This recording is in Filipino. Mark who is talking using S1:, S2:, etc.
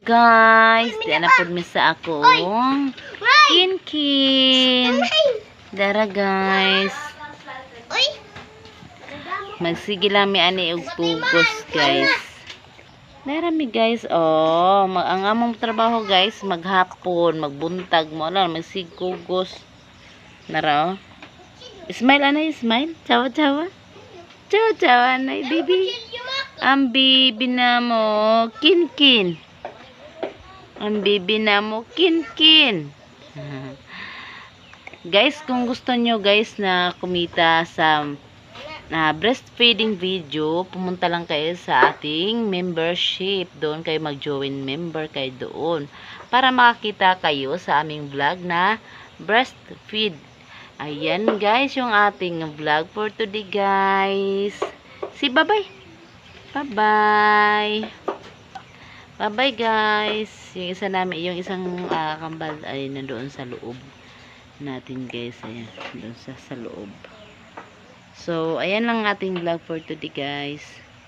S1: Guys, di na po mi sa akong kinkin. Dara guys. Magsige lang mi ani og pugos guys. Dara mi guys, oh, ang among trabaho guys, maghapon, magbuntag mo lang, magsigugos. Nara, oh. Smile anay, smile. Chawa, chawa. Chawa, chawa anay, baby. Ang bibi na mo, kinkin. Ang bibi na mo, kinkin. Guys, kung gusto nyo guys na kumita sa breastfeeding video, pumunta lang kayo sa ating membership. Doon kayo mag-join member kayo doon. Para makakita kayo sa aming vlog na breastfeed. Ayan guys, yung ating vlog for today guys. Si bye-bye. Bye-bye. Bye-bye guys. Yung isa namin, yung isang kambal ay nandoon sa loob natin guys. Ayan, doon sa loob. So, ayan lang ating vlog for today guys.